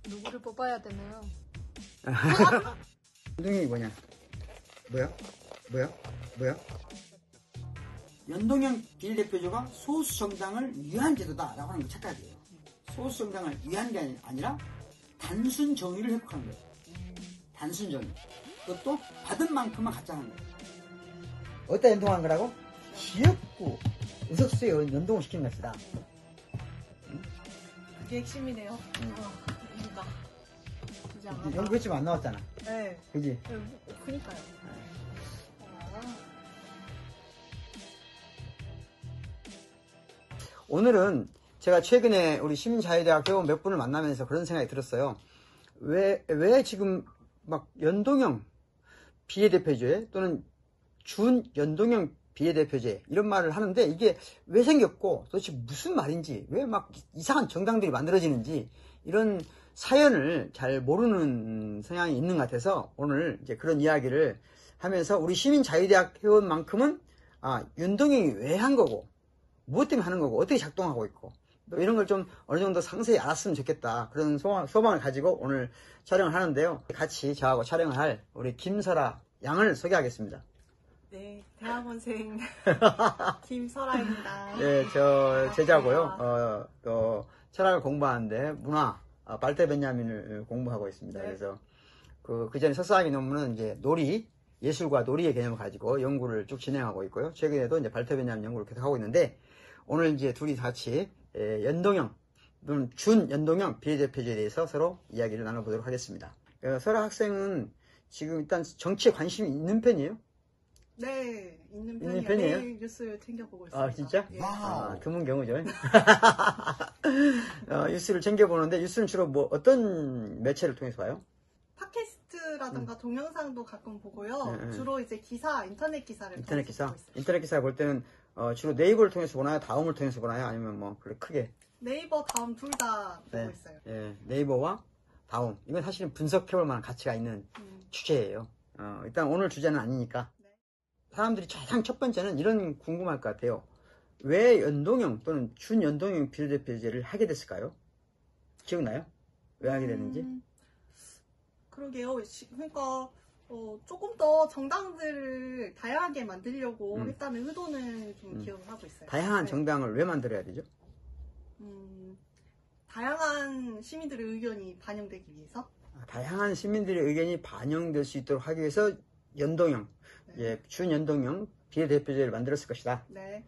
누구를 뽑아야 되나요? 연동형이 뭐냐? 뭐야? 연동형 비례대표제가 소수 정당을 위한 제도다라고 하는 게 착각이에요. 소수 정당을 위한 게 아니라 단순 정의를 회복하는 거예요. 단순 정의. 그것도 받은 만큼만 갖자는 거예요. 어디다 연동한 거라고? 지역구 의석수에 연동을 시키는 것이다. 그게 핵심이네요. 그러니까. 연구했지만 안 나왔잖아. 네. 그지? 그니까요. 오늘은 제가 최근에 우리 시민자유대학 회원 몇 분을 만나면서 그런 생각이 들었어요. 왜 지금 막 연동형 비례대표제 또는 준연동형 비례대표제 이런 말을 하는데 이게 왜 생겼고 도대체 무슨 말인지 왜 막 이상한 정당들이 만들어지는지 이런 사연을 잘 모르는 성향이 있는 것 같아서 오늘 이제 그런 이야기를 하면서 우리 시민자유대학 회원만큼은 연동형이 왜 한 거고 무엇 때문에 하는 거고 어떻게 작동하고 있고 또 이런 걸 좀 어느 정도 상세히 알았으면 좋겠다 그런 소망을 가지고 오늘 촬영을 하는데요. 같이 저하고 촬영을 할 우리 김설아 양을 소개하겠습니다. 네, 대학원생 김설아입니다. 네, 저 제자고요. 또 철학을 공부하는데 문화 발터 베냐민을 공부하고 있습니다. 네. 그래서 그 전에 석사학위 논문은 이제 놀이 예술과 놀이의 개념을 가지고 연구를 쭉 진행하고 있고요. 최근에도 이제 발터 베냐민 연구를 계속 하고 있는데 오늘 이제 둘이 같이 연동형 또는 준연동형 비례대표제에 대해서 서로 이야기를 나눠보도록 하겠습니다. 설아 학생은 지금 일단 정치에 관심이 있는 편이에요? 네, 있는 있는 편이에요. 편이에요? 매일 뉴스 챙겨보고 있습니다. 진짜? 예. 드문 경우죠. 뉴스를 챙겨보는데 뉴스는 주로 뭐 어떤 매체를 통해서 봐요? 팟캐스트라든가 동영상도 가끔 보고요. 네. 주로 이제 기사, 인터넷 기사를 인터넷 통해서 기사? 보고 있어요. 인터넷 기사 볼 때는 주로 네이버를 통해서 보나요? 다음을 통해서 보나요? 아니면 뭐 그렇게 크게? 네이버, 다음 둘 다 보고 네. 있어요. 네이버와 다음. 이건 사실은 분석해볼 만한 가치가 있는 주제예요. 일단 오늘 주제는 아니니까. 네. 사람들이 가장 첫 번째는 이런 궁금할 것 같아요. 왜 연동형 또는 준연동형 비례대표제를 하게 됐을까요? 기억나요? 왜 하게 됐는지? 그러게요. 그러니까 조금 더 정당들을 다양하게 만들려고 했다는 의도는 좀 기억을 하고 있어요. 다양한 네. 정당을 왜 만들어야 되죠? 다양한 시민들의 의견이 반영되기 위해서? 다양한 시민들의 의견이 반영될 수 있도록 하기 위해서 연동형, 네. 준연동형 비례대표제를 만들었을 것이다. 네.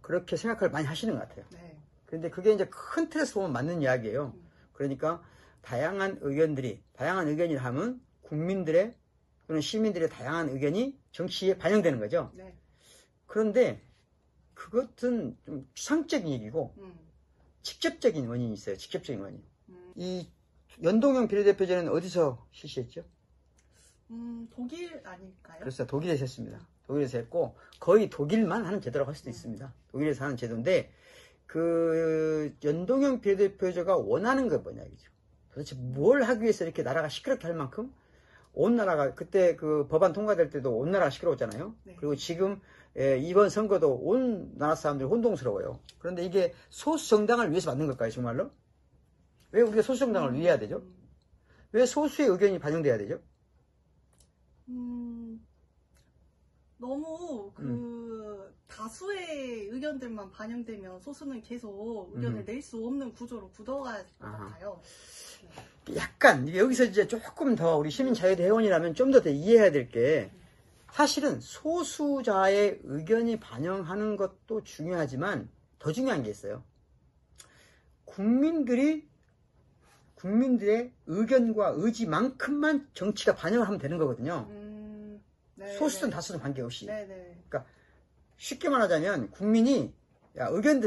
그렇게 생각을 많이 하시는 것 같아요. 네. 그런데 그게 이제 큰 틀에서 보면 맞는 이야기예요. 그러니까 다양한 의견이라 하면 국민들의 또는 시민들의 다양한 의견이 정치에 반영되는 거죠. 네. 그런데 그것은 좀 추상적인 얘기고 직접적인 원인이 있어요. 직접적인 원인. 이 연동형 비례대표제는 어디서 실시했죠? 독일 아닐까요? 그렇습니다. 독일에서 했습니다. 독일에서 했고 거의 독일만 하는 제도라고 할 수도 있습니다. 독일에서 하는 제도인데 그 연동형 비례대표제가 원하는 게 뭐냐 이죠. 도대체 뭘 하기 위해서 이렇게 나라가 시끄럽게 할 만큼 온 나라가 그때 그 법안 통과될 때도 온 나라가 시끄러웠잖아요. 네. 그리고 지금 이번 선거도 온 나라 사람들이 혼동스러워요. 그런데 이게 소수 정당을 위해서 만든 걸까요, 정말로? 왜 우리가 소수 정당을 위해야 되죠? 왜 소수의 의견이 반영돼야 되죠? 너무 다수의 의견들만 반영되면 소수는 계속 의견을 낼 수 없는 구조로 굳어갈 것 같아요. 약간 여기서 이제 조금 더 우리 시민자유대 회원이라면 좀 더 이해해야 될 게 사실은 소수자의 의견이 반영하는 것도 중요하지만 더 중요한 게 있어요. 국민들의 의견과 의지만큼만 정치가 반영을 하면 되는 거거든요. 네, 소수든 다수든 관계없이. 네. 그러니까 쉽게 말하자면 국민이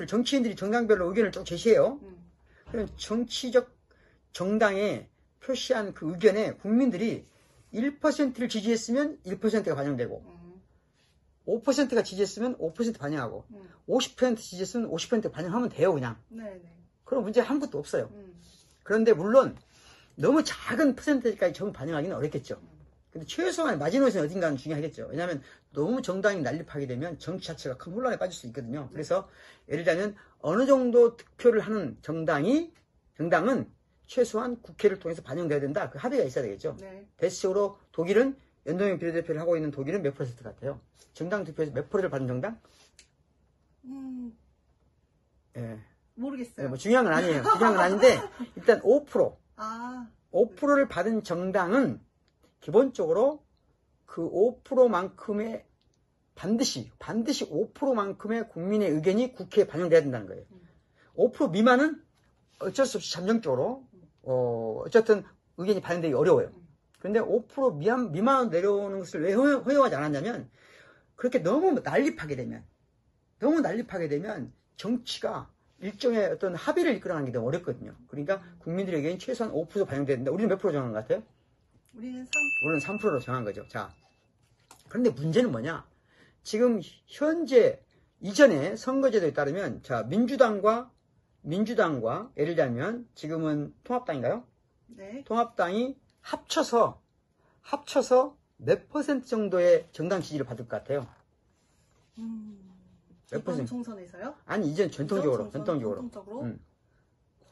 정치인들이 정당별로 의견을 쭉 제시해요. 그럼 정치적 정당에 표시한 그 의견에 국민들이 1%를 지지했으면 1%가 반영되고 5%가 지지했으면 5% 반영하고 50% 지지했으면 50% 반영하면 돼요. 그냥. 네. 그럼 문제 아무것도 없어요. 그런데 물론 너무 작은 퍼센테이지까지 전부 반영하기는 어렵겠죠. 근데 최소한 마지노선이 어딘가는 중요하겠죠. 왜냐하면 너무 정당이 난립하게 되면 정치 자체가 큰 혼란에 빠질 수 있거든요. 그래서 예를 들자면 어느 정도 득표를 하는 정당은 최소한 국회를 통해서 반영돼야 된다. 그 합의가 있어야 되겠죠. 네. 대체적으로 독일은 연동형 비례대표를 하고 있는 독일은 몇 퍼센트 같아요? 정당 투표에서 몇 %를 받은 정당? 예. 모르겠어요. 뭐 중요한 건 아니에요. 중요한 건 아닌데 일단 5%. 아, 5%를 받은 정당은 기본적으로 그 5%만큼의 반드시 5%만큼의 국민의 의견이 국회에 반영돼야 된다는 거예요. 5% 미만은 어쩔 수 없이 잠정적으로 어쨌든 의견이 반영되기 어려워요. 그런데 5% 미만으로 내려오는 것을 왜 허용하지 않았냐면 그렇게 너무 난립하게 되면 정치가 일종의 어떤 합의를 이끌어가는 게 너무 어렵거든요. 그러니까 국민들의 의견이 최소한 5% 반영돼야 된다. 우리는 몇 프로 정한 것 같아요? 우리는 3%. 우리는 3%로 정한 거죠. 자, 그런데 문제는 뭐냐? 지금 현재 이전에 선거제도에 따르면 자 민주당과 예를 들면 지금은 통합당인가요? 네. 통합당이 합쳐서 몇 % 정도의 정당 지지를 받을 것 같아요? 몇 이번 퍼센트? 총선에서요? 아니 이전 전통적으로.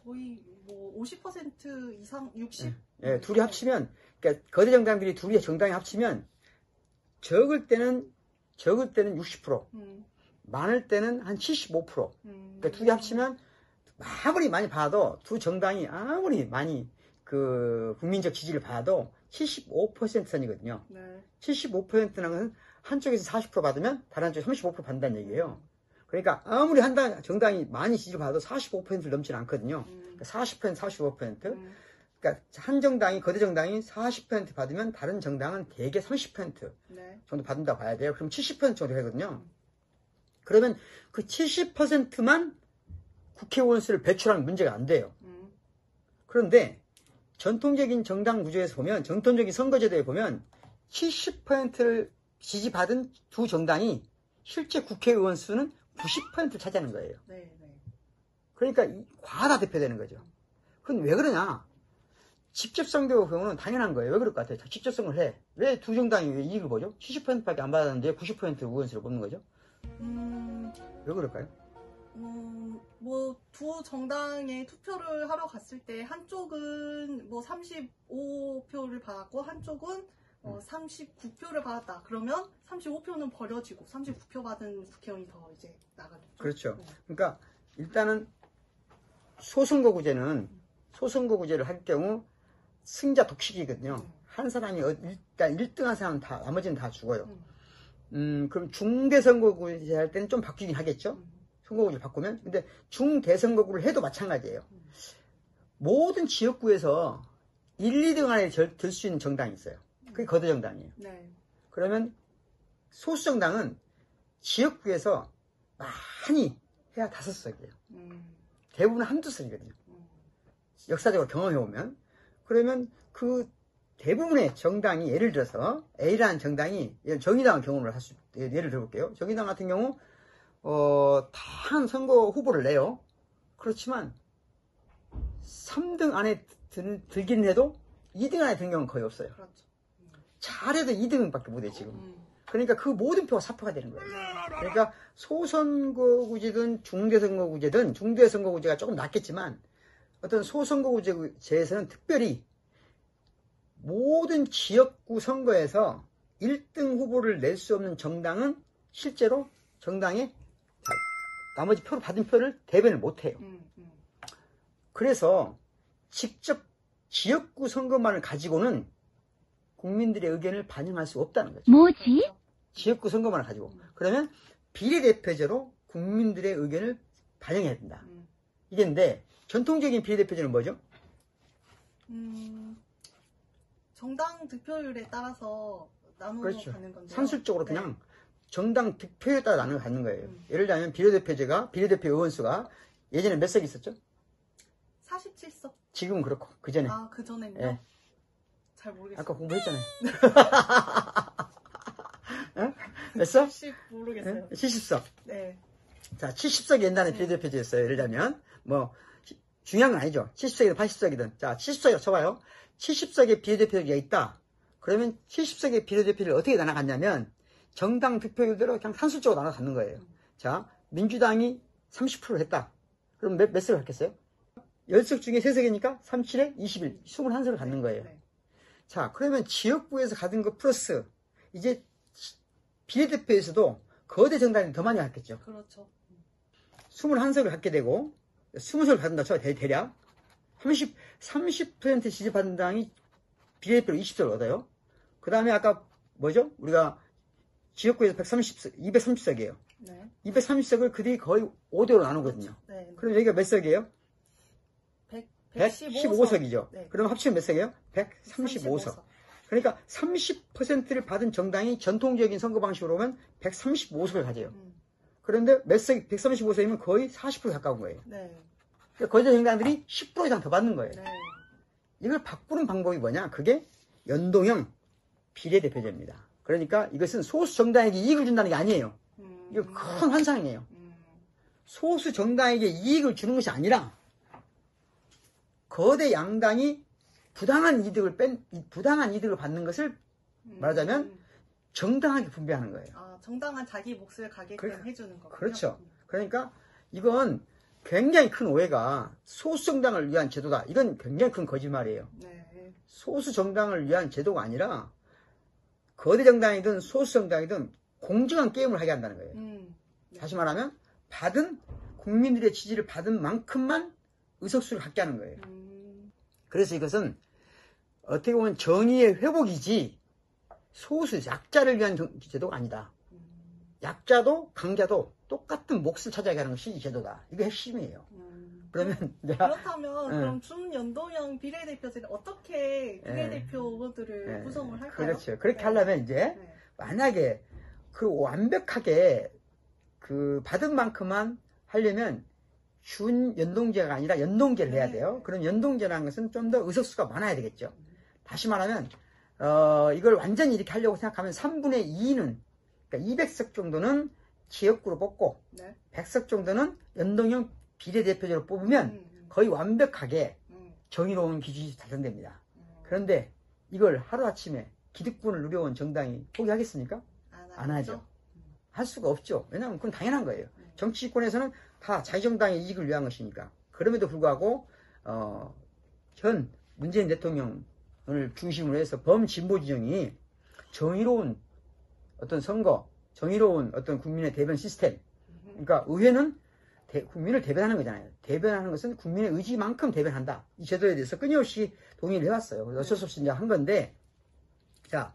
거의 뭐 50% 이상, 60? 예, 둘이 합치면 그러니까 거대 정당들이 둘이 정당이 합치면 적을 때는 60%, 많을 때는 한 75%. 그러니까 둘이 합치면 아무리 많이 받아도 두 정당이 아무리 많이 그 국민적 지지를 받아도 75% 선이거든요. 네. 75%라는 것은 한쪽에서 40% 받으면 다른 한쪽에 35% 받는다는 얘기예요. 그러니까 아무리 정당이 많이 지지를 받아도 45%를 넘지는 않거든요. 그러니까 40%, 45%. 그러니까 한 정당이 거대 정당이 40% 받으면 다른 정당은 대개 30% 네. 정도 받는다고 봐야 돼요. 그럼 70% 정도 되거든요. 그러면 그 70%만 국회의원 수를 배출하면 문제가 안 돼요. 그런데 전통적인 정당 구조에서 보면, 전통적인 선거제도에 보면 70%를 지지받은 두 정당이 실제 국회의원 수는 90%를 차지하는 거예요. 네, 네. 그러니까 과다 대표되는 거죠. 그건 왜 그러냐? 직접 선거 경우는 당연한 거예요. 왜 그럴 것 같아요? 직접 선거를 해. 왜 두 정당이 왜 이익을 보죠? 70%밖에 안 받았는데 90% 의원수를 뽑는 거죠? 왜 그럴까요? 뭐 두 정당에 투표를 하러 갔을 때 한쪽은 뭐 35표를 받았고 한쪽은 39표를 받았다. 그러면 35표는 버려지고 39표 받은 국회의원이 더 이제 나가겠죠. 그렇죠. 네. 그러니까 일단은 소선거구제를 할 경우 승자 독식이거든요. 한 사람이 일단 1등한 사람은 다 나머지는 다 죽어요. 그럼 중대선거구제 할 때는 좀 바뀌긴 하겠죠. 선거구제를 바꾸면. 근데 중대선거구를 해도 마찬가지예요. 모든 지역구에서 1, 2등 안에 들 수 있는 정당이 있어요. 그게 거대 정당이에요. 네. 그러면 소수 정당은 지역구에서 많이 해야 5석이에요. 대부분 한두 석이거든요. 역사적으로 경험해보면. 그러면 그 대부분의 정당이 예를 들어서 A라는 정당이 정의당을 경험을 예를 들어볼게요. 정의당 같은 경우 다한 선거 후보를 내요. 그렇지만 3등 안에 들긴 해도 2등 안에 드는 경우는 거의 없어요. 그렇죠. 잘해도 2등밖에 못해 지금. 그러니까 그 모든 표가 사표가 되는 거예요. 그러니까 소선거구제든 중대선거구제가 조금 낫겠지만 어떤 소선거구제에서는 특별히 모든 지역구 선거에서 1등 후보를 낼 수 없는 정당은 실제로 정당에 나머지 표를 받은 표를 대변을 못해요. 그래서 직접 지역구 선거만을 가지고는 국민들의 의견을 반영할 수 없다는 거죠. 뭐지? 지역구 선거만을 가지고. 그러면 비례대표제로 국민들의 의견을 반영해야 된다. 이게인데 전통적인 비례대표제는 뭐죠? 정당 득표율에 따라서 나누어 그렇죠. 가는 건데요. 산술적으로 네. 그냥 정당 득표에 따라 나눠 갖는 거예요. 예를 들면 비례대표 의원수가 예전에 몇 석 있었죠? 47석. 지금은 그렇고 그 전에. 아, 그전에는요? 예. 잘 모르겠어요. 아까 공부했잖아요. 어? 몇 석? 모르겠어요. 70석. 네. 자, 70석이 옛날에 비례대표제였어요. 예를 들면 뭐 중요한 건 아니죠. 70석이든 80석이든. 자, 70석이라고 쳐봐요. 70석의 비례대표제가 있다. 그러면 70석의 비례대표를 어떻게 나눠갔냐면 정당 득표율대로 그냥 산술적으로 나눠 갖는 거예요. 자, 민주당이 30%를 했다. 그럼 몇 석을 갖겠어요? 10석 중에 3석이니까 37에 21, 21석을 갖는 거예요. 네. 자, 그러면 지역구에서 가진 거 플러스 이제 비례대표에서도 거대 정당이 더 많이 갖겠죠. 그렇죠. 21석을 갖게 되고 20석을 받는다 쳐 대략 30% 지지받는 당이 비례대표로 20석을 얻어요. 그 다음에 아까 뭐죠? 우리가 지역구에서 230석이에요. 네. 230석을 그들이 거의 5대5로 나누거든요. 네. 그럼 여기가 몇 석이에요? 115석이죠. 네. 그럼 합치면 몇 석이에요? 135석. 그러니까 30%를 받은 정당이 전통적인 선거 방식으로 보면 135석을 가져요. 그런데 몇 석이 135석이면 거의 40% 가까운 거예요. 네. 그러니까 거대 정당들이 10% 이상 더 받는 거예요. 네. 이걸 바꾸는 방법이 뭐냐? 그게 연동형 비례대표제입니다. 그러니까 이것은 소수 정당에게 이익을 준다는 게 아니에요. 이거 큰 환상이에요. 소수 정당에게 이익을 주는 것이 아니라 거대 양당이 부당한 이득을 받는 것을 말하자면 정당하게 분배하는 거예요. 아, 정당한 자기 몫을 가게끔 해주는 거군요. 그렇죠. 그러니까 이건 굉장히 큰 오해가 소수 정당을 위한 제도다. 이건 굉장히 큰 거짓말이에요. 네. 소수 정당을 위한 제도가 아니라 거대 정당이든 소수 정당이든 공정한 게임을 하게 한다는 거예요. 네. 다시 말하면 받은 국민들의 지지를 받은 만큼만 의석수를 갖게 하는 거예요. 그래서 이것은 어떻게 보면 정의의 회복이지 소수 약자를 위한 제도가 아니다. 약자도 강자도 똑같은 몫을 차지하게 하는 것이 이 제도다. 이게 핵심이에요. 그러면 내가 그렇다면 그럼 준연동형 비례대표제는 어떻게 비례대표 후보들을 구성을 할까요? 그렇죠. 그렇게 하려면 이제 만약에 그 완벽하게 그 받은 만큼만 하려면 준연동제가 아니라 연동제를 해야 돼요. 그럼 연동제라는 것은 좀 더 의석수가 많아야 되겠죠. 다시 말하면 이걸 완전히 이렇게 하려고 생각하면 3분의 2는 그러니까 200석 정도는 지역구로 뽑고 100석 정도는 연동형 비례대표제로 뽑으면 거의 완벽하게 정의로운 기준이 달성됩니다. 그런데 이걸 하루아침에 기득권을 누려온 정당이 포기하겠습니까? 안 하죠. 할 수가 없죠. 왜냐하면 그건 당연한 거예요. 정치권에서는 다 자유정당의 이익을 위한 것이니까. 그럼에도 불구하고 현 문재인 대통령을 중심으로 해서 범진보 진영이 정의로운 어떤 선거, 정의로운 어떤 국민의 대변 시스템, 그러니까 의회는 국민을 대변하는 거잖아요. 대변하는 것은 국민의 의지만큼 대변한다. 이 제도에 대해서 끊임없이 동의를 해왔어요. 그래서 어쩔 수 없이 이제 한 건데, 자,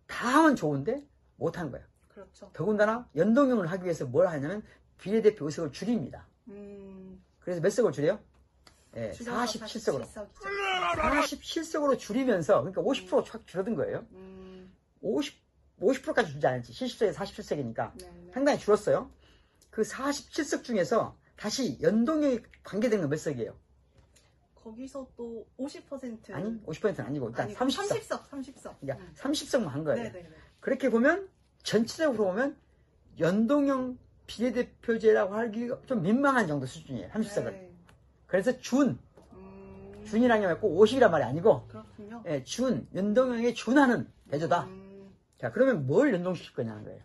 다 하면 좋은데 못한 거예요. 그렇죠. 더군다나 연동형을 하기 위해서 뭘 하냐면 비례대표 의석을 줄입니다. 그래서 몇 석을 줄여요? 네, 47석으로. 47석으로 줄이면서, 그러니까 50% 확 줄어든 거예요. 50%까지 줄지 않았지. 70석에 47석이니까 상당히 줄었어요. 그 47석 중에서 다시 연동형이 관계되는 건 몇 석이에요? 거기서 또 50%. 아니, 50%는 아니고 일단 아니, 30석. 30석. 그러니까 30석만 한 거예요. 네네네. 그렇게 보면 전체적으로 보면 연동형 비례대표제라고 하기가 좀 민망한 정도 수준이에요. 30석은. 네. 그래서 준이라는 게 맞고 50이란 말이 아니고 그렇군요. 예, 연동형에 준하는 대조다. 자, 그러면 뭘 연동시킬 거냐는 거예요.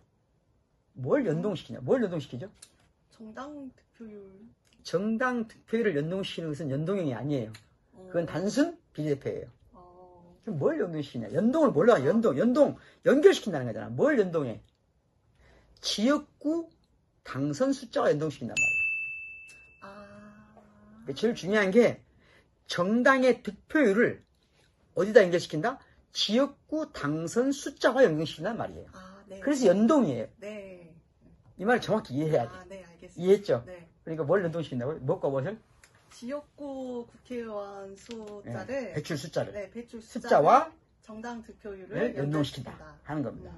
뭘 연동시키냐? 뭘 연동시키죠? 정당 득표율. 정당 득표율을 연동시키는 것은 연동형이 아니에요. 그건 단순 비례대표예요. 그럼 뭘 연동시키냐? 연동을 뭘로 하냐? 연동, 연결시킨다는 거잖아. 뭘 연동해? 지역구 당선 숫자와 연동시킨단 말이에요. 제일 중요한 게 정당의 득표율을 어디다 연결시킨다? 지역구 당선 숫자와 연결시킨단 말이에요. 네. 그래서 연동이에요. 네. 이 말을 정확히 이해해야 돼. 네, 알겠습니다. 이해했죠? 네. 그러니까 뭘 연동시킨다고요? 무엇과 무엇을? 지역구 국회의원 숫자를 배출 숫자를. 네, 배출 숫자와 정당 득표율을 연동시킨다 하는 겁니다.